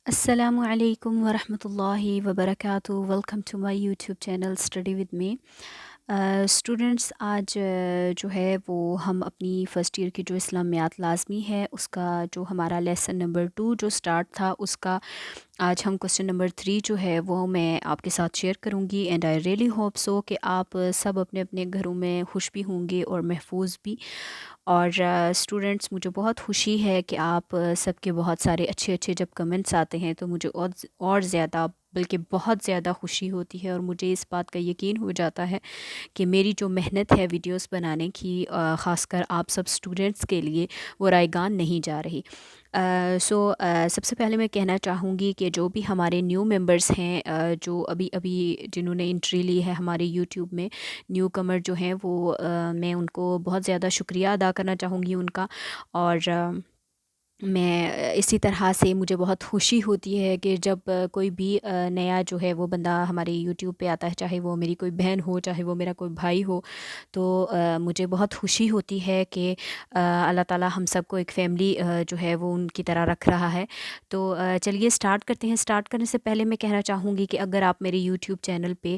السلام علیکم ورحمۃ اللہ وبرکاتہ. Welcome to my YouTube channel study with me. Students, آج جو ہے وہ ہم اپنی فرسٹ ایئر کی جو اسلامیات لازمی ہے اس کا جو ہمارا لیسن نمبر 2 جو سٹارٹ تھا اس کا آج ہم کوسچن نمبر 3 جو ہے وہ میں آپ کے ساتھ شیئر کروں گی. And I really hope so کہ آپ سب اپنے اپنے گھروں میں خوش بھی ہوں گے اور محفوظ بھی. اور اسٹوڈنٹس، مجھے بہت خوشی ہے کہ آپ سب کے بہت سارے اچھے اچھے جب کمنٹس آتے ہیں تو مجھے اور زیادہ بلکہ بہت زیادہ خوشی ہوتی ہے، اور مجھے اس بات کا یقین ہو جاتا ہے کہ میری جو محنت ہے ویڈیوز بنانے کی، خاص کر آپ سب اسٹوڈنٹس کے لیے، وہ رائیگان نہیں جا رہی. سب سے پہلے میں کہنا چاہوں گی کہ جو بھی ہمارے نیو ممبرس ہیں، جو ابھی جنہوں نے انٹری لی ہے ہمارے یوٹیوب میں، نیو کمر جو ہیں وہ میں ان کو بہت زیادہ شکریہ ادا کرنا چاہوں گی ان کا. اور میں اسی طرح سے مجھے بہت خوشی ہوتی ہے کہ جب کوئی بھی نیا جو ہے وہ بندہ ہمارے یوٹیوب پہ آتا ہے، چاہے وہ میری کوئی بہن ہو، چاہے وہ میرا کوئی بھائی ہو، تو مجھے بہت خوشی ہوتی ہے کہ اللہ تعالیٰ ہم سب کو ایک فیملی جو ہے وہ ان کی طرح رکھ رہا ہے. تو چلیے اسٹارٹ کرتے ہیں. اسٹارٹ کرنے سے پہلے میں کہنا چاہوں گی کہ اگر آپ میرے یوٹیوب چینل پہ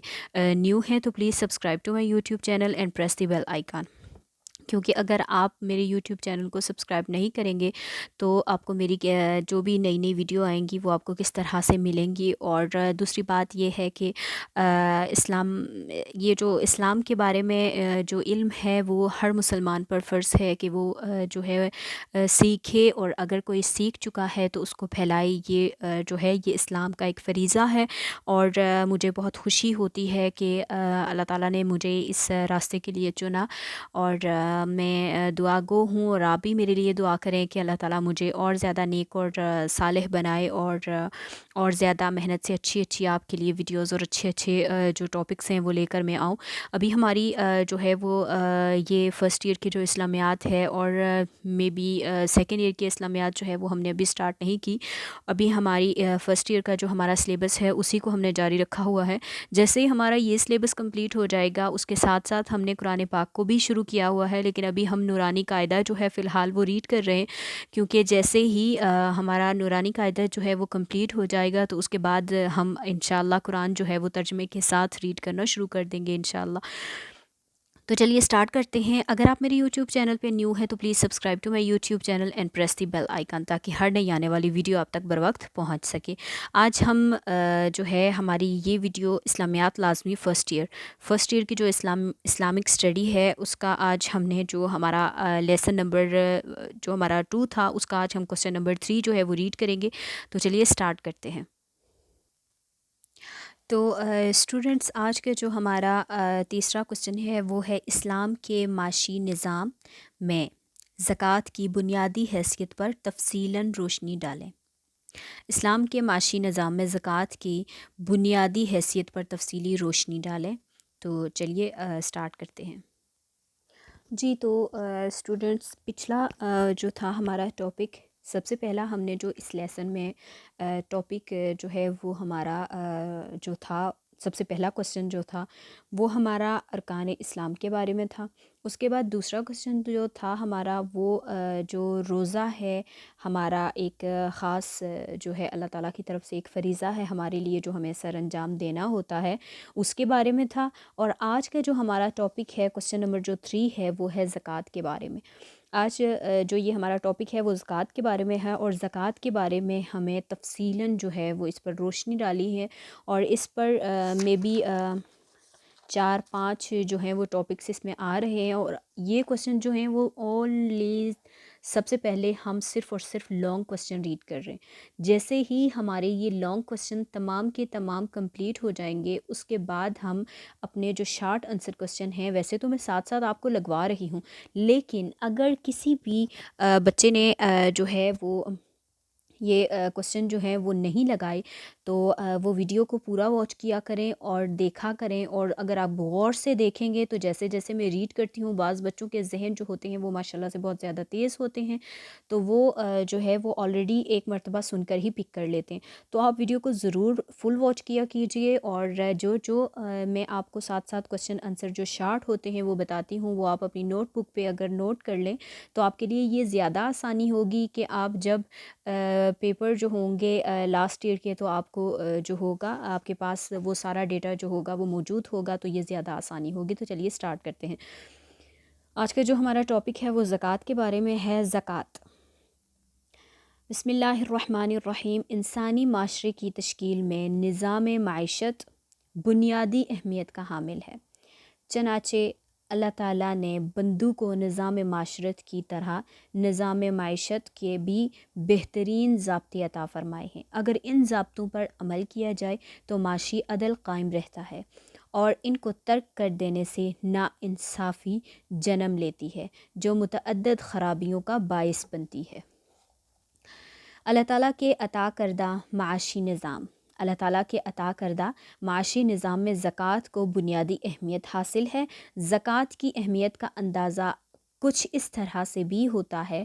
نیو ہیں تو please subscribe to my YouTube channel and press the bell icon. کیونکہ اگر آپ میرے یوٹیوب چینل کو سبسکرائب نہیں کریں گے تو آپ کو میری جو بھی نئی نئی ویڈیو آئیں گی وہ آپ کو کس طرح سے ملیں گی. اور دوسری بات یہ ہے کہ یہ جو اسلام کے بارے میں جو علم ہے وہ ہر مسلمان پر فرض ہے کہ وہ جو ہے سیکھے، اور اگر کوئی سیکھ چکا ہے تو اس کو پھیلائے. یہ جو ہے یہ اسلام کا ایک فریضہ ہے، اور مجھے بہت خوشی ہوتی ہے کہ اللہ تعالیٰ نے مجھے اس راستے کے لیے چنا. اور میں دعا گو ہوں، اور آپ بھی میرے لیے دعا کریں کہ اللہ تعالیٰ مجھے اور زیادہ نیک اور صالح بنائے، اور زیادہ محنت سے اچھی آپ کے لیے ویڈیوز اور اچھے جو ٹاپکس ہیں وہ لے کر میں آؤں. ابھی ہماری جو ہے وہ یہ فرسٹ ایئر کی جو اسلامیات ہے، اور مے بی سیکنڈ ایئر کی اسلامیات جو ہے وہ ہم نے ابھی سٹارٹ نہیں کی. ابھی ہماری فرسٹ ایئر کا جو ہمارا سلیبس ہے اسی کو ہم نے جاری رکھا ہوا ہے. جیسے ہی ہمارا یہ سلیبس کمپلیٹ ہو جائے گا اس کے ساتھ ساتھ ہم نے قرآن پاک کو بھی شروع کیا ہوا ہے، لیکن ابھی ہم نورانی قاعدہ جو ہے فی الحال وہ ریڈ کر رہے ہیں. کیونکہ جیسے ہی ہمارا نورانی قاعدہ جو ہے وہ کمپلیٹ ہو جائے گا تو اس کے بعد ہم انشاءاللہ قرآن جو ہے وہ ترجمے کے ساتھ ریڈ کرنا شروع کر دیں گے انشاءاللہ. تو چلیے اسٹارٹ کرتے ہیں. اگر آپ میرے یوٹیوب چینل پہ نیو ہیں تو please subscribe to my YouTube channel and press the bell icon, تاکہ ہر نئی آنے والی ویڈیو آپ تک بر وقت پہنچ سکے. آج ہم جو ہے ہماری یہ ویڈیو اسلامیات لازمی فرسٹ ایئر کی جو اسلامک اسٹڈی ہے اس کا آج ہم نے جو ہمارا لیسن نمبر جو ہمارا 2 تھا اس کا آج ہم کوسچن نمبر 3 جو ہے وہ ریڈ کریں گے. تو چلیے اسٹارٹ کرتے ہیں. تو اسٹوڈنٹس، آج کے جو ہمارا تیسرا کوسچن ہے وہ ہے اسلام کے معاشی نظام میں زکوٰۃ کی بنیادی حیثیت پر تفصیلاً روشنی ڈالیں. اسلام کے معاشی نظام میں زکوٰۃ کی بنیادی حیثیت پر تفصیلی روشنی ڈالیں. تو چلیے اسٹارٹ کرتے ہیں. جی تو اسٹوڈنٹس، پچھلا جو تھا ہمارا ٹاپک، سب سے پہلا ہم نے جو اس لیسن میں ٹاپک جو ہے وہ ہمارا جو تھا، سب سے پہلا کوسچن جو تھا وہ ہمارا ارکان اسلام کے بارے میں تھا. اس کے بعد دوسرا کوسچن جو تھا ہمارا وہ جو روزہ ہے ہمارا ایک خاص جو ہے اللہ تعالیٰ کی طرف سے ایک فریضہ ہے ہمارے لیے جو ہمیں سر انجام دینا ہوتا ہے، اس کے بارے میں تھا. اور آج کا جو ہمارا ٹاپک ہے، کوسچن نمبر جو 3 ہے، وہ ہے زکوٰۃ کے بارے میں. آج جو یہ ہمارا ٹاپک ہے وہ زکوٰۃ کے بارے میں ہے، اور زکوٰۃ کے بارے میں ہمیں تفصیلاً جو ہے وہ اس پر روشنی ڈالی ہے. اور اس پر میں بھی 4-5 جو ہیں وہ ٹاپکس اس میں آ رہے ہیں. اور یہ کوسچن جو ہیں وہ اونلی سب سے پہلے ہم صرف اور صرف لانگ کوسچن ریڈ کر رہے ہیں. جیسے ہی ہمارے یہ لانگ کوسچن تمام کے تمام کمپلیٹ ہو جائیں گے اس کے بعد ہم اپنے جو شارٹ آنسر کوسچن ہیں، ویسے تو میں ساتھ ساتھ آپ کو لگوا رہی ہوں، لیکن اگر کسی بھی بچے نے جو ہے وہ یہ کوسچن جو ہیں وہ نہیں لگائے تو وہ ویڈیو کو پورا واچ کیا کریں اور دیکھا کریں. اور اگر آپ غور سے دیکھیں گے تو جیسے جیسے میں ریڈ کرتی ہوں، بعض بچوں کے ذہن جو ہوتے ہیں وہ ماشاءاللہ سے بہت زیادہ تیز ہوتے ہیں، تو وہ جو ہے وہ آلریڈی ایک مرتبہ سن کر ہی پک کر لیتے ہیں. تو آپ ویڈیو کو ضرور فل واچ کیا کیجئے، اور جو میں آپ کو ساتھ ساتھ کوسچن آنسر جو شارٹ ہوتے ہیں وہ بتاتی ہوں، وہ آپ اپنی نوٹ بک پہ اگر نوٹ کر لیں تو آپ کے لیے یہ زیادہ آسانی ہوگی کہ آپ جب پیپر جو ہوں گے لاسٹ ایئر کے، تو آپ کو جو ہوگا آپ کے پاس وہ سارا ڈیٹا جو ہوگا وہ موجود ہوگا، تو یہ زیادہ آسانی ہوگی۔ تو چلیے سٹارٹ کرتے ہیں۔ آج کا جو ہمارا ٹاپک ہے وہ زکوٰۃ کے بارے میں ہے۔ زکوٰۃ، بسم اللہ الرحمن الرحیم۔ انسانی معاشرے کی تشکیل میں نظام معیشت بنیادی اہمیت کا حامل ہے، چنانچہ اللہ تعالیٰ نے بندوں کو نظام معاشرت کی طرح نظام معیشت کے بھی بہترین ضابطے عطا فرمائے ہیں۔ اگر ان ضابطوں پر عمل کیا جائے تو معاشی عدل قائم رہتا ہے، اور ان کو ترک کر دینے سے ناانصافی جنم لیتی ہے، جو متعدد خرابیوں کا باعث بنتی ہے۔ اللہ تعالیٰ کے عطا کردہ معاشی نظام اللہ تعالیٰ کے عطا کردہ معاشی نظام میں زکوٰۃ کو بنیادی اہمیت حاصل ہے۔ زکوٰۃ کی اہمیت کا اندازہ کچھ اس طرح سے بھی ہوتا ہے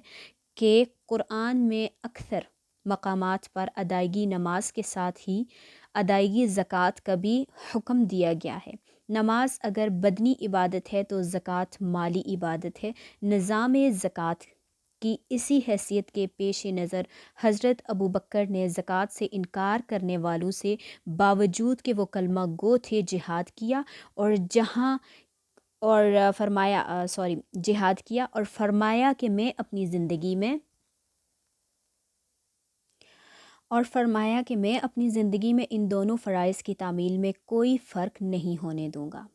کہ قرآن میں اکثر مقامات پر ادائیگی نماز کے ساتھ ہی ادائیگی زکوٰۃ کا بھی حکم دیا گیا ہے۔ نماز اگر بدنی عبادت ہے تو زکوٰۃ مالی عبادت ہے۔ نظام زکوٰۃ کی اسی حیثیت کے پیش نظر حضرت ابوبکر نے زکوٰۃ سے انکار کرنے والوں سے باوجود کہ وہ کلمہ گو تھے جہاد کیا، اور فرمایا کہ میں اپنی زندگی میں ان دونوں فرائض کی تعمیل میں کوئی فرق نہیں ہونے دوں گا۔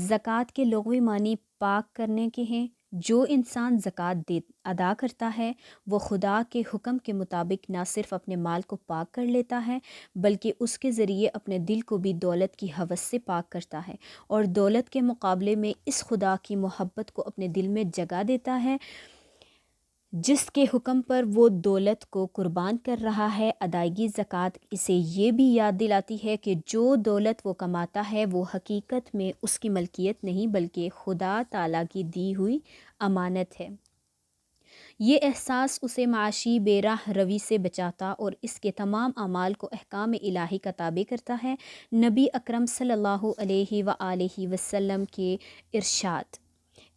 زکوٰۃ کے لغوی معنی پاک کرنے کے ہیں۔ جو انسان زکوٰۃ ادا کرتا ہے وہ خدا کے حکم کے مطابق نہ صرف اپنے مال کو پاک کر لیتا ہے بلکہ اس کے ذریعے اپنے دل کو بھی دولت کی ہوس سے پاک کرتا ہے، اور دولت کے مقابلے میں اس خدا کی محبت کو اپنے دل میں جگہ دیتا ہے جس کے حکم پر وہ دولت کو قربان کر رہا ہے۔ ادائیگی زکوٰۃ اسے یہ بھی یاد دلاتی ہے کہ جو دولت وہ کماتا ہے وہ حقیقت میں اس کی ملکیت نہیں بلکہ خدا تعالیٰ کی دی ہوئی امانت ہے۔ یہ احساس اسے معاشی بے راہ روی سے بچاتا اور اس کے تمام اعمال کو احکام الہی کا تابع کرتا ہے۔ نبی اکرم صلی اللہ علیہ وآلہ وسلم کے ارشاد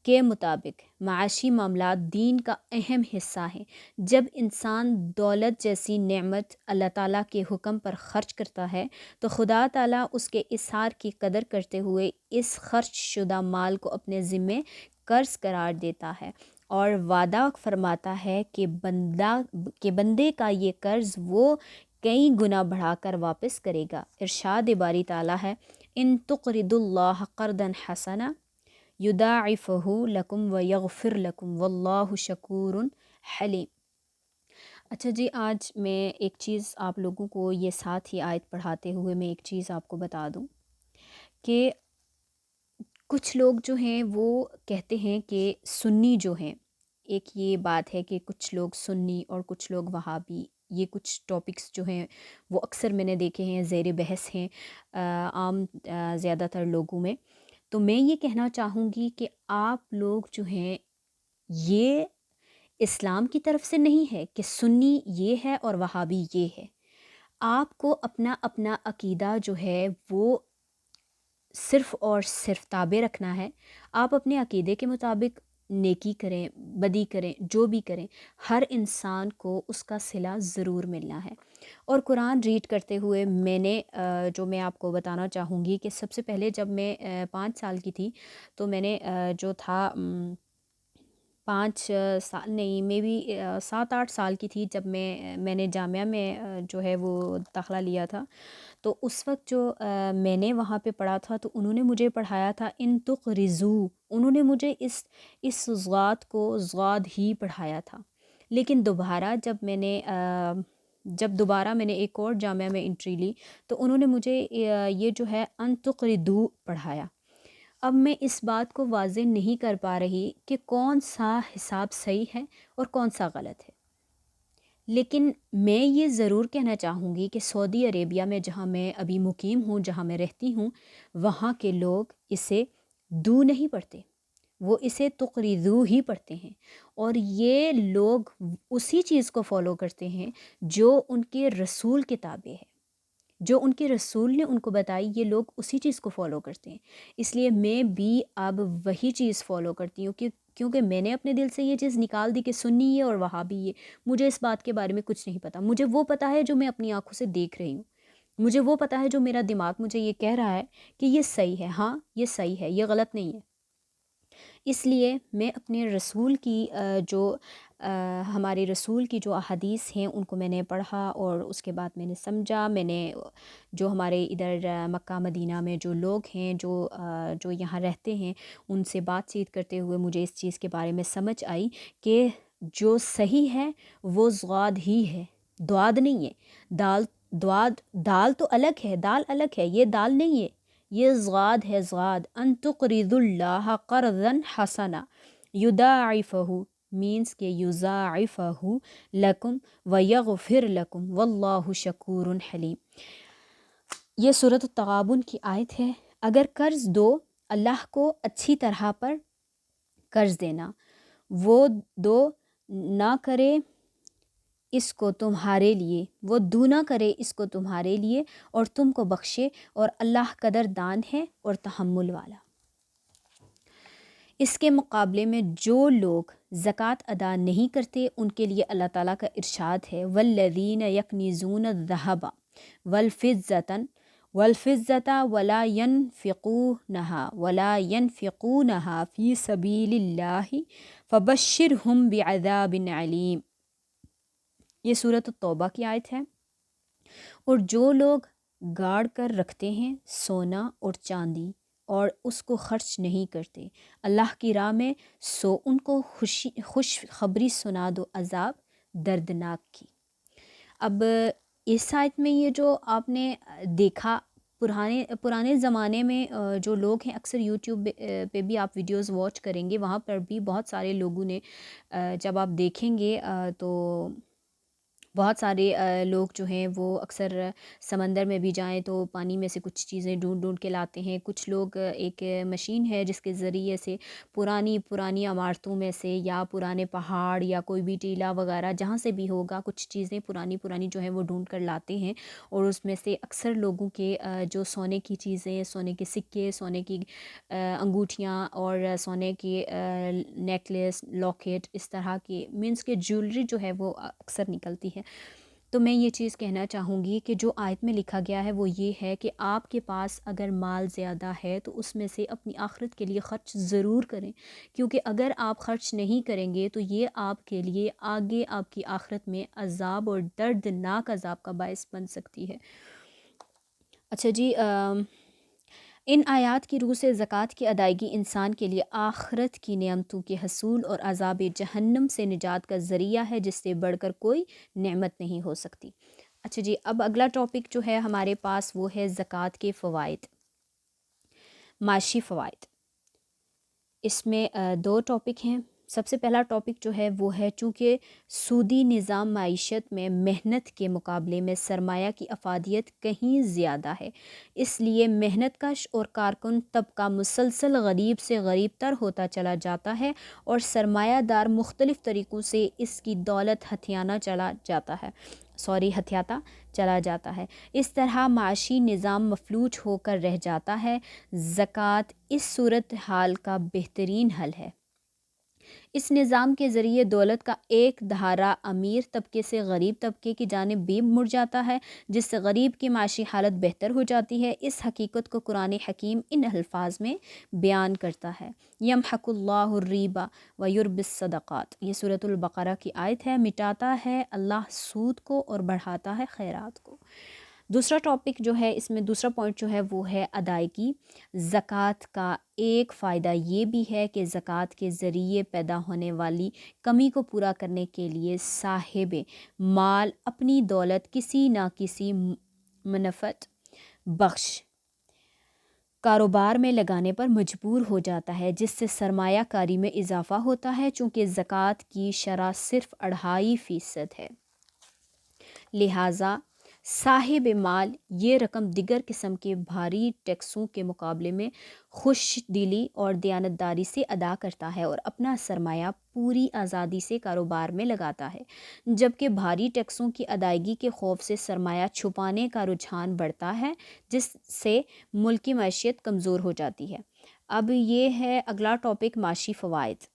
کے مطابق معاشی معاملات دین کا اہم حصہ ہیں۔ جب انسان دولت جیسی نعمت اللہ تعالیٰ کے حکم پر خرچ کرتا ہے تو خدا تعالیٰ اس کے اظہار کی قدر کرتے ہوئے اس خرچ شدہ مال کو اپنے ذمے قرض قرار دیتا ہے، اور وعدہ فرماتا ہے کہ بندے کا یہ قرض وہ کئی گنا بڑھا کر واپس کرے گا۔ ارشاد باری تعالیٰ ہے، ان تقرضوا اللہ قرضا حسنا یضاعفہ لکم ویغفر لکم واللہ شکور حلیم۔ اچھا جی، آج میں ایک چیز آپ لوگوں کو یہ ساتھ ہی آیت پڑھاتے ہوئے میں ایک چیز آپ کو بتا دوں کہ کچھ لوگ جو ہیں وہ کہتے ہیں کہ سنی جو ہیں، ایک یہ بات ہے کہ کچھ لوگ سنی اور کچھ لوگ وہابی، یہ کچھ ٹاپکس جو ہیں وہ اکثر میں نے دیکھے ہیں زیر بحث ہیں عام زیادہ تر لوگوں میں۔ تو میں یہ کہنا چاہوں گی کہ آپ لوگ جو ہیں یہ اسلام کی طرف سے نہیں ہے کہ سنی یہ ہے اور وہابی یہ ہے۔ آپ کو اپنا اپنا عقیدہ جو ہے وہ صرف اور صرف تابع رکھنا ہے۔ آپ اپنے عقیدے کے مطابق نیکی کریں، بدی کریں، جو بھی کریں، ہر انسان کو اس کا صلہ ضرور ملنا ہے۔ اور قرآن ریڈ کرتے ہوئے جو میں آپ کو بتانا چاہوں گی کہ سب سے پہلے جب میں 5 سال کی تھی تو میں نے جو تھا 5 سال نہیں، مے بی 7-8 سال کی تھی جب میں نے جامعہ میں جو ہے وہ داخلہ لیا تھا۔ تو اس وقت جو میں نے وہاں پہ پڑھا تھا تو انہوں نے مجھے پڑھایا تھا ان تقرضوا، انہوں نے مجھے اس ضاد کو ضاد ہی پڑھایا تھا۔ لیکن جب دوبارہ میں نے ایک اور جامعہ میں انٹری لی تو انہوں نے مجھے یہ جو ہے ان تقرضوا پڑھایا۔ اب میں اس بات کو واضح نہیں کر پا رہی کہ کون سا حساب صحیح ہے اور کون سا غلط ہے، لیکن میں یہ ضرور کہنا چاہوں گی کہ سعودی عربیہ میں جہاں میں ابھی مقیم ہوں، جہاں میں رہتی ہوں، وہاں کے لوگ اسے دو نہیں پڑھتے، وہ اسے تقرضوا ہی پڑھتے ہیں، اور یہ لوگ اسی چیز کو فالو کرتے ہیں جو ان کے رسول کے تابع ہے، جو ان کے رسول نے ان کو بتائی، یہ لوگ اسی چیز کو فالو کرتے ہیں۔ اس لیے میں بھی اب وہی چیز فالو کرتی ہوں کیونکہ میں نے اپنے دل سے یہ چیز نکال دی کہ سنی ہے اور وہابی ہے، مجھے اس بات کے بارے میں کچھ نہیں پتہ، مجھے وہ پتہ ہے جو میں اپنی آنکھوں سے دیکھ رہی ہوں، مجھے وہ پتہ ہے جو میرا دماغ مجھے یہ کہہ رہا ہے کہ یہ صحیح ہے، ہاں یہ صحیح ہے، یہ غلط نہیں ہے۔ اس لیے میں اپنے رسول کی ہمارے رسول کی جو احادیث ہیں ان کو میں نے پڑھا اور اس کے بعد میں نے سمجھا، میں نے جو ہمارے ادھر مکہ مدینہ میں جو لوگ ہیں جو یہاں رہتے ہیں ان سے بات چیت کرتے ہوئے مجھے اس چیز کے بارے میں سمجھ آئی کہ جو صحیح ہے وہ ضاد ہی ہے، دواد نہیں ہے۔ دال تو الگ ہے، دال الگ ہے، یہ دال نہیں ہے، یہ ضاد ہے، ضاد ان تقرضوا اللہ قرضا حسنا یضاعفہ مینس کہ یضاعفہ لکم ویغفر لکم واللہ شکور حلیم۔ یہ سورۃ التغابن کی آیت ہے۔ اگر قرض دو، اللہ کو اچھی طرح پر قرض دینا، وہ دو نہ کرے اس کو تمہارے لیے، وہ دونا کرے اس کو تمہارے لیے اور تم کو بخشے، اور اللہ قدر دان ہے اور تحمل والا۔ اس کے مقابلے میں جو لوگ زکوٰۃ ادا نہیں کرتے ان کے لیے اللہ تعالیٰ کا ارشاد ہے والذین یکنزون الذھب والفضة ولا ينفقونها فی سبیل اللہ فبشرہم بعذاب علیم۔ یہ سورۃ التوبہ کی آیت ہے۔ اور جو لوگ گاڑ کر رکھتے ہیں سونا اور چاندی اور اس کو خرچ نہیں کرتے اللہ کی راہ میں، سو ان کو خوش خبری سنا دو عذاب دردناک کی۔ اب اس آیت میں یہ جو آپ نے دیکھا، پرانے زمانے میں جو لوگ ہیں، اکثر یوٹیوب پہ بھی آپ ویڈیوز واچ کریں گے، وہاں پر بھی بہت سارے لوگوں نے جب آپ دیکھیں گے تو بہت سارے لوگ جو ہیں وہ اکثر سمندر میں بھی جائیں تو پانی میں سے کچھ چیزیں ڈھونڈ ڈھونڈ کے لاتے ہیں۔ کچھ لوگ ایک مشین ہے جس کے ذریعے سے پرانی عمارتوں میں سے یا پرانے پہاڑ یا کوئی بھی ٹیلہ وغیرہ جہاں سے بھی ہوگا کچھ چیزیں پرانی جو ہیں وہ ڈھونڈ کر لاتے ہیں، اور اس میں سے اکثر لوگوں کے جو سونے کی چیزیں، سونے کے سکے، سونے کی انگوٹھیاں اور سونے کے نیکلیس، لاکٹ، اس طرح کے مینس کے جیولری جو ہے وہ اکثر نکلتی ہے۔ تو میں یہ چیز کہنا چاہوں گی کہ جو آیت میں لکھا گیا ہے وہ یہ ہے کہ آپ کے پاس اگر مال زیادہ ہے تو اس میں سے اپنی آخرت کے لیے خرچ ضرور کریں، کیونکہ اگر آپ خرچ نہیں کریں گے تو یہ آپ کے لیے آگے آپ کی آخرت میں عذاب اور دردناک عذاب کا باعث بن سکتی ہے۔ اچھا جی، ان آیات کی روح سے زکوٰۃ کی ادائیگی انسان کے لیے آخرت کی نعمتوں کے حصول اور عذاب جہنم سے نجات کا ذریعہ ہے، جس سے بڑھ کر کوئی نعمت نہیں ہو سکتی۔ اچھا جی، اب اگلا ٹاپک جو ہے ہمارے پاس وہ ہے زکوٰۃ کے فوائد، معاشی فوائد۔ اس میں دو ٹاپک ہیں۔ سب سے پہلا ٹاپک جو ہے وہ ہے چونکہ سودی نظام معیشت میں محنت کے مقابلے میں سرمایہ کی افادیت کہیں زیادہ ہے، اس لیے محنت کش اور کارکن طبقہ مسلسل غریب سے غریب تر ہوتا چلا جاتا ہے اور سرمایہ دار مختلف طریقوں سے اس کی دولت ہتھیاتا چلا جاتا ہے۔ اس طرح معاشی نظام مفلوج ہو کر رہ جاتا ہے۔ زکوٰۃ اس صورتحال کا بہترین حل ہے۔ اس نظام کے ذریعے دولت کا ایک دھارا امیر طبقے سے غریب طبقے کی جانب بھی مڑ جاتا ہے، جس سے غریب کی معاشی حالت بہتر ہو جاتی ہے۔ اس حقیقت کو قرآن حکیم ان الفاظ میں بیان کرتا ہے، یمحق اللہ الربا ویربی الصدقات۔ یہ سورۃ البقرہ کی آیت ہے۔ مٹاتا ہے اللہ سود کو اور بڑھاتا ہے خیرات کو۔ دوسرا ٹاپک جو ہے، اس میں دوسرا پوائنٹ جو ہے وہ ہے ادائیگی۔ زکوٰۃ کا ایک فائدہ یہ بھی ہے کہ زکوٰۃ کے ذریعے پیدا ہونے والی کمی کو پورا کرنے کے لیے صاحب مال اپنی دولت کسی نہ کسی منفعت بخش کاروبار میں لگانے پر مجبور ہو جاتا ہے، جس سے سرمایہ کاری میں اضافہ ہوتا ہے۔ چونکہ زکوٰۃ کی شرح صرف 2.5% ہے، لہٰذا صاحب مال یہ رقم دیگر قسم کے بھاری ٹیکسوں کے مقابلے میں خوش دلی اور دیانتداری سے ادا کرتا ہے اور اپنا سرمایہ پوری آزادی سے کاروبار میں لگاتا ہے، جبکہ بھاری ٹیکسوں کی ادائیگی کے خوف سے سرمایہ چھپانے کا رجحان بڑھتا ہے، جس سے ملک کی معیشت کمزور ہو جاتی ہے۔ اب یہ ہے اگلا ٹاپک، معاشی فوائد۔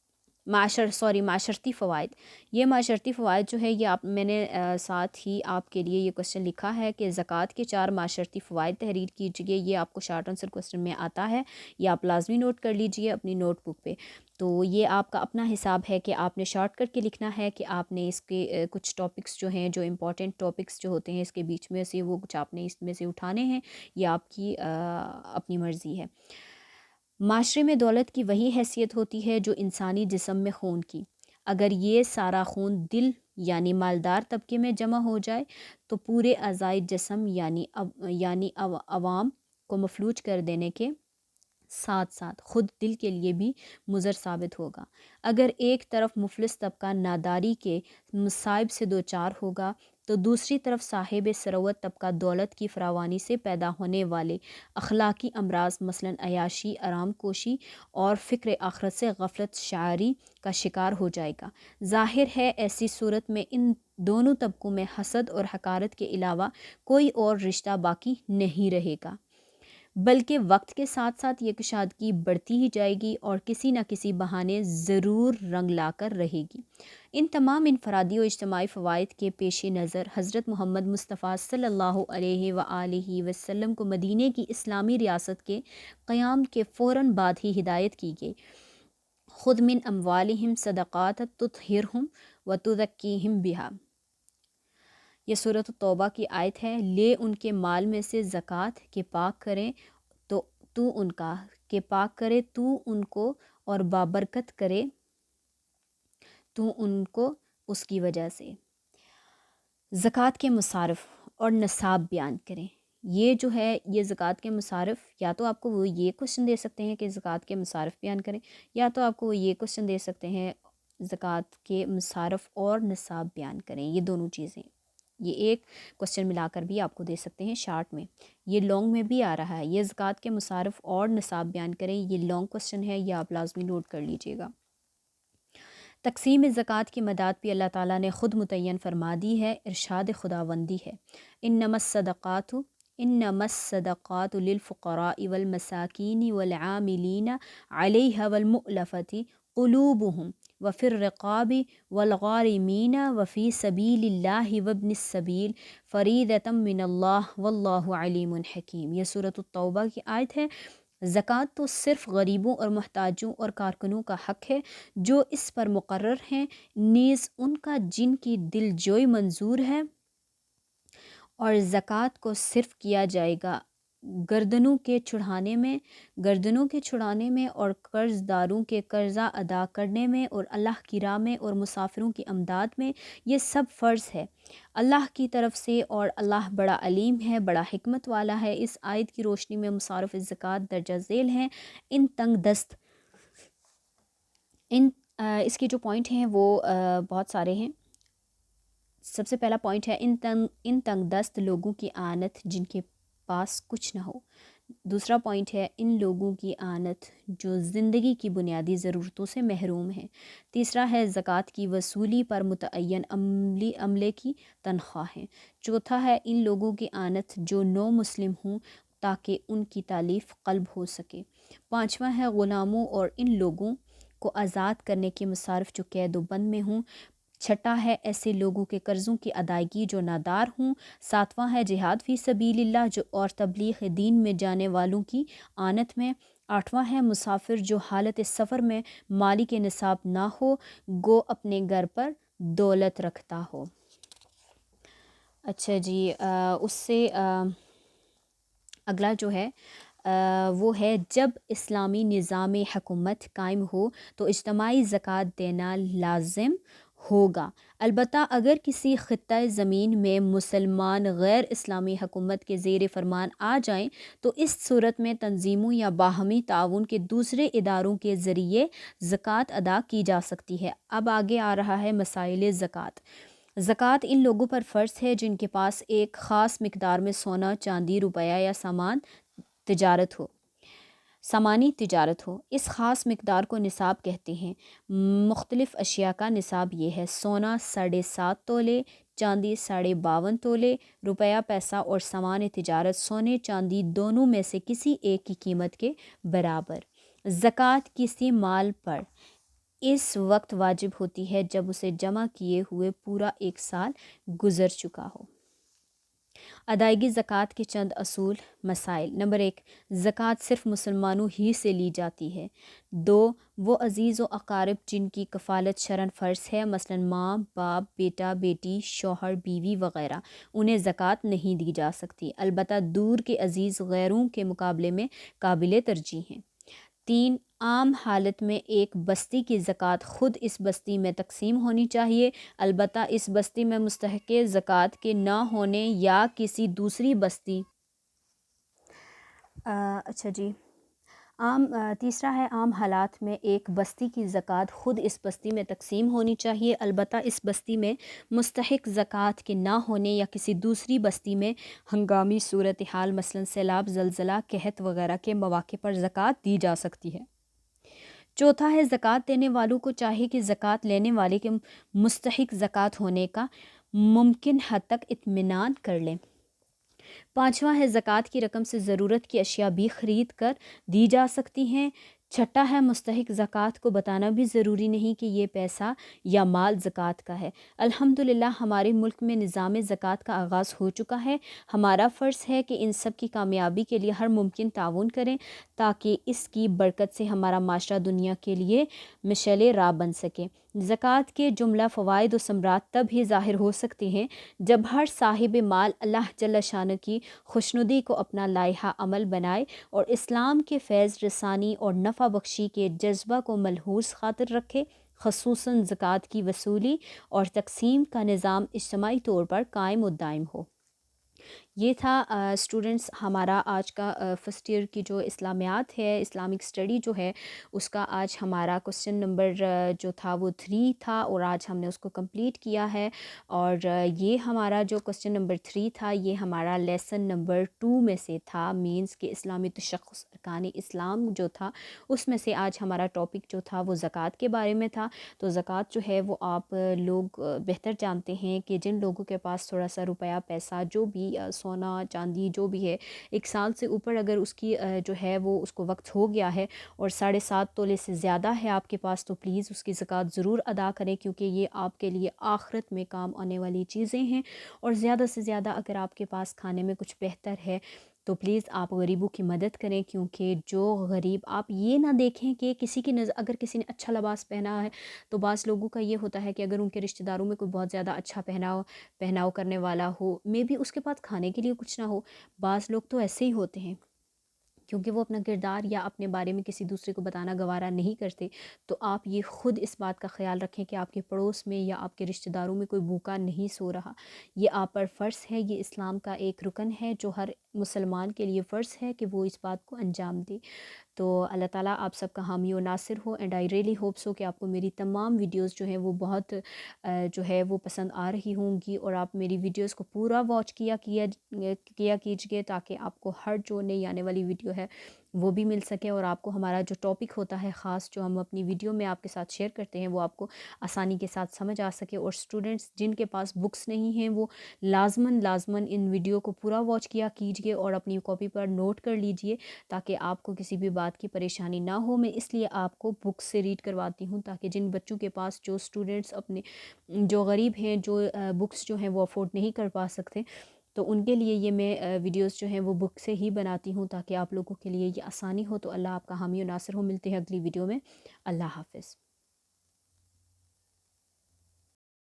معاشرتی فوائد. یہ معاشرتی فوائد جو ہے یہ میں نے ساتھ ہی آپ کے لیے یہ کوشچن لکھا ہے کہ زکوٰۃ کے 4 معاشرتی فوائد تحریر کیجیے. یہ آپ کو شارٹ آنسر کوشچن میں آتا ہے، یہ آپ لازمی نوٹ کر لیجیے اپنی نوٹ بک پہ. تو یہ آپ کا اپنا حساب ہے کہ آپ نے شارٹ کر کے لکھنا ہے کہ آپ نے اس کے کچھ ٹاپکس جو ہیں، جو امپورٹنٹ ٹاپکس جو ہوتے ہیں اس کے بیچ میں سے وہ کچھ آپ نے اس میں سے اٹھانے ہیں. یہ آپ کی اپنی مرضی ہے. معاشرے میں دولت کی وہی حیثیت ہوتی ہے جو انسانی جسم میں خون کی. اگر یہ سارا خون دل یعنی مالدار طبقے میں جمع ہو جائے تو پورے اعضائے جسم یعنی عوام کو مفلوج کر دینے کے ساتھ ساتھ خود دل کے لیے بھی مضر ثابت ہوگا. اگر ایک طرف مفلس طبقہ ناداری کے مصائب سے دوچار ہوگا تو دوسری طرف صاحب ثروت طبقہ دولت کی فراوانی سے پیدا ہونے والے اخلاقی امراض مثلاً عیاشی، آرام کوشی اور فکر آخرت سے غفلت شعاری کا شکار ہو جائے گا. ظاہر ہے ایسی صورت میں ان دونوں طبقوں میں حسد اور حقارت کے علاوہ کوئی اور رشتہ باقی نہیں رہے گا، بلکہ وقت کے ساتھ ساتھ یہ کشادگی بڑھتی ہی جائے گی اور کسی نہ کسی بہانے ضرور رنگ لا کر رہے گی. ان تمام انفرادی و اجتماعی فوائد کے پیش نظر حضرت محمد مصطفیٰ صلی اللہ علیہ وآلہ وسلم کو مدینہ کی اسلامی ریاست کے قیام کے فوراً بعد ہی ہدایت کی گئی. خذ من اموالہم صدقات تطہرہم وتزکیہم بہا. یہ سورۃ التوبہ کی آیت ہے. لے ان کے مال میں سے زکوٰۃ کہ پاک کریں تو ان کا کہ پاک کرے تو ان کو اور بابرکت کرے تو ان کو اس کی وجہ سے. زکوٰۃ کے مصارف اور نصاب بیان کریں. یہ جو ہے یہ زکوٰۃ کے مصارف، یا تو آپ کو وہ یہ کوشچن دے سکتے ہیں کہ زکوٰۃ کے مصارف بیان کریں، یا تو آپ کو وہ یہ کوشچن دے سکتے ہیں زکوٰۃ کے مصارف اور نصاب بیان کریں. یہ دونوں چیزیں یہ ایک کوشچن ملا کر بھی آپ کو دے سکتے ہیں شارٹ میں. یہ لانگ میں بھی آ رہا ہے. یہ زکوٰۃ کے مصارف اور نصاب بیان کریں، یہ لانگ کوشچن ہے، یہ آپ لازمی نوٹ کر لیجئے گا. تقسیم زکوٰۃ کی مداد بھی اللہ تعالیٰ نے خود متعین فرما دی ہے. ارشاد خداوندی ہے انما الصدقات للفقراء والمساکین والعاملین علیہا والمؤلفۃ قلوبہم وفی الرقاب والغارمین وفی سبیل اللہ وابن السبیل فریضۃ من اللہ واللہ علیم حکیم. یہ سورۃ التوبہ کی آیت ہے. زکوٰۃ تو صرف غریبوں اور محتاجوں اور کارکنوں کا حق ہے جو اس پر مقرر ہیں، نیز ان کا جن کی دل جوئی منظور ہے، اور زکوٰۃ کو صرف کیا جائے گا گردنوں کے چھڑانے میں اور قرض داروں کے قرضہ ادا کرنے میں اور اللہ کی راہ میں اور مسافروں کی امداد میں. یہ سب فرض ہے اللہ کی طرف سے، اور اللہ بڑا علیم ہے، بڑا حکمت والا ہے. اس آیت کی روشنی میں مصارف زکوٰۃ درجہ ذیل ہیں. اس کے جو پوائنٹ ہیں وہ بہت سارے ہیں. سب سے پہلا پوائنٹ ہے ان تنگ دست لوگوں کی آنت جن کے پاس کچھ نہ ہو. دوسرا پوائنٹ ہے ان لوگوں کی آنت جو زندگی کی بنیادی ضرورتوں سے محروم ہیں. تیسرا ہے زکوٰۃ کی وصولی پر متعین عملے کی تنخواہیں. چوتھا ہے ان لوگوں کی آنت جو نو مسلم ہوں تاکہ ان کی تالیف قلب ہو سکے. پانچواں ہے غلاموں اور ان لوگوں کو آزاد کرنے کے مصارف جو قید و بند میں ہوں. چھٹا ہے ایسے لوگوں کے قرضوں کی ادائیگی جو نادار ہوں. ساتواں ہے جہاد فی سبیل اللہ اور تبلیغ دین میں جانے والوں کی آنت میں. آٹھواں ہے مسافر جو حالت سفر میں مالی کے نصاب نہ ہو گو اپنے گھر پر دولت رکھتا ہو. اچھا جی، اس سے اگلا جو ہے وہ ہے جب اسلامی نظام حکومت قائم ہو تو اجتماعی زکوٰۃ دینا لازم ہوگا. البتہ اگر کسی خطۂ زمین میں مسلمان غیر اسلامی حکومت کے زیر فرمان آ جائیں تو اس صورت میں تنظیموں یا باہمی تعاون کے دوسرے اداروں کے ذریعے زکوٰۃ ادا کی جا سکتی ہے. اب آگے آ رہا ہے مسائل زکوٰۃ. زکوٰۃ ان لوگوں پر فرض ہے جن کے پاس ایک خاص مقدار میں سونا، چاندی، روپیہ یا سامانی تجارت ہو. اس خاص مقدار کو نصاب کہتے ہیں. مختلف اشیاء کا نصاب یہ ہے: سونا 7.5 تولے، چاندی 52.5 تولے، روپیہ پیسہ اور سامان تجارت سونے چاندی دونوں میں سے کسی ایک کی قیمت کے برابر. زکوٰۃ کسی مال پر اس وقت واجب ہوتی ہے جب اسے جمع کیے ہوئے پورا 1 سال گزر چکا ہو۔ ادائیگی زکوٰۃ کے چند اصول مسائل۔ نمبر 1، زکوٰۃ صرف مسلمانوں ہی سے لی جاتی ہے۔ 2، وہ عزیز و اقارب جن کی کفالت شرعاً فرض ہے، مثلا ماں، باپ، بیٹا، بیٹی، شوہر، بیوی وغیرہ، انہیں زکوٰۃ نہیں دی جا سکتی، البتہ دور کے عزیز غیروں کے مقابلے میں قابل ترجیح ہیں۔ 3، عام حالت میں ایک بستی کی زکوٰۃ خود اس بستی میں تقسیم ہونی چاہیے، البتہ اس بستی میں مستحق زکوٰۃ کے نہ ہونے یا کسی دوسری بستی اچھا جی تیسرا ہے عام حالات میں ایک بستی کی زکوٰۃ خود اس بستی میں تقسیم ہونی چاہیے، البتہ اس بستی میں مستحق زکوٰۃ کے نہ ہونے یا کسی دوسری بستی میں ہنگامی صورتحال مثلا سیلاب، زلزلہ، قحط وغیرہ کے مواقع پر زکوٰۃ دی جا سکتی ہے۔ چوتھا ہے زکوٰۃ دینے والوں کو چاہیے کہ زکوٰۃ لینے والے کے مستحق زکوٰۃ ہونے کا ممکن حد تک اطمینان کر لیں۔ پانچواں ہے زکوٰۃ کی رقم سے ضرورت کی اشیاء بھی خرید کر دی جا سکتی ہیں۔ چھٹا ہے مستحق زکوٰۃ کو بتانا بھی ضروری نہیں کہ یہ پیسہ یا مال زکوٰۃ کا ہے۔ الحمدللہ ہمارے ملک میں نظام زکوٰۃ کا آغاز ہو چکا ہے۔ ہمارا فرض ہے کہ ان سب کی کامیابی کے لیے ہر ممکن تعاون کریں تاکہ اس کی برکت سے ہمارا معاشرہ دنیا کے لیے مشعل راہ بن سکے۔ زکوٰۃ کے جملہ فوائد و ثمرات تب ہی ظاہر ہو سکتے ہیں جب ہر صاحب مال اللہ جل شانہ کی خوشنودی کو اپنا لائحہ عمل بنائے اور اسلام کے فیض رسانی اور نفع بخشی کے جذبہ کو ملحوظ خاطر رکھے، خصوصاً زکوٰۃ کی وصولی اور تقسیم کا نظام اجتماعی طور پر قائم و دائم ہو۔ یہ تھا اسٹوڈنٹس ہمارا آج کا فرسٹ ایئر کی جو اسلامیات ہے، اسلامک اسٹڈی جو ہے، اس کا آج ہمارا کوسچن نمبر جو تھا وہ 3 تھا اور آج ہم نے اس کو کمپلیٹ کیا ہے۔ اور یہ ہمارا جو کوسچن نمبر 3 تھا یہ ہمارا لیسن نمبر 2 میں سے تھا، مینس کہ اسلامی تشخص ارکان اسلام جو تھا اس میں سے آج ہمارا ٹاپک جو تھا وہ زکوٰۃ کے بارے میں تھا۔ تو زکوٰۃ جو ہے وہ آپ لوگ بہتر جانتے ہیں کہ جن لوگوں کے پاس تھوڑا سا روپیہ پیسہ جو بھی سونا چاندی جو بھی ہے 1 سال سے اوپر اگر اس کی جو ہے وہ اس کو وقت ہو گیا ہے اور 7.5 تولے سے زیادہ ہے آپ کے پاس، تو پلیز اس کی زکوٰۃ ضرور ادا کریں، کیونکہ یہ آپ کے لیے آخرت میں کام آنے والی چیزیں ہیں۔ اور زیادہ سے زیادہ اگر آپ کے پاس کھانے میں کچھ بہتر ہے تو پلیز آپ غریبوں کی مدد کریں، کیونکہ جو غریب، آپ یہ نہ دیکھیں کہ کسی کی نظر اگر کسی نے اچھا لباس پہنا ہے تو بعض لوگوں کا یہ ہوتا ہے کہ اگر ان کے رشتہ داروں میں کوئی بہت زیادہ اچھا پہناؤ کرنے والا ہو، مے بی اس کے پاس کھانے کے لیے کچھ نہ ہو، بعض لوگ تو ایسے ہی ہوتے ہیں کیونکہ وہ اپنا کردار یا اپنے بارے میں کسی دوسرے کو بتانا گوارا نہیں کرتے۔ تو آپ یہ خود اس بات کا خیال رکھیں کہ آپ کے پڑوس میں یا آپ کے رشتہ داروں میں کوئی بھوکا نہیں سو رہا، یہ آپ پر فرض ہے، یہ اسلام کا ایک رکن ہے جو ہر مسلمان کے لیے فرض ہے کہ وہ اس بات کو انجام دے۔ تو اللہ تعالیٰ آپ سب کا حامی و ناصر ہو، and I really hope so کہ آپ کو میری تمام ویڈیوز جو ہیں وہ بہت جو ہے وہ پسند آ رہی ہوں گی، اور آپ میری ویڈیوز کو پورا واچ کیا کیجیے تاکہ آپ کو ہر جو نئی آنے والی ویڈیو ہے وہ بھی مل سکے، اور آپ کو ہمارا جو ٹاپک ہوتا ہے خاص جو ہم اپنی ویڈیو میں آپ کے ساتھ شیئر کرتے ہیں وہ آپ کو آسانی کے ساتھ سمجھ آ سکے۔ اور اسٹوڈنٹس جن کے پاس بکس نہیں ہیں وہ لازماً ان ویڈیو کو پورا واچ کیا کیجیے اور اپنی کاپی پر نوٹ کر لیجیے تاکہ آپ کو کسی بھی بات کی پریشانی نہ ہو۔ میں اس لیے آپ کو بکس سے ریڈ کرواتی ہوں تاکہ جن بچوں کے پاس، جو اسٹوڈنٹس اپنے جو غریب ہیں، جو بکس جو ہیں وہ افورڈ نہیں کر پا سکتے، تو ان کے لیے یہ میں ویڈیوز جو ہیں وہ بک سے ہی بناتی ہوں تاکہ آپ لوگوں کے لیے یہ آسانی ہو۔ تو اللہ آپ کا حامی و ناصر ہو، ملتے ہیں اگلی ویڈیو میں، اللہ حافظ۔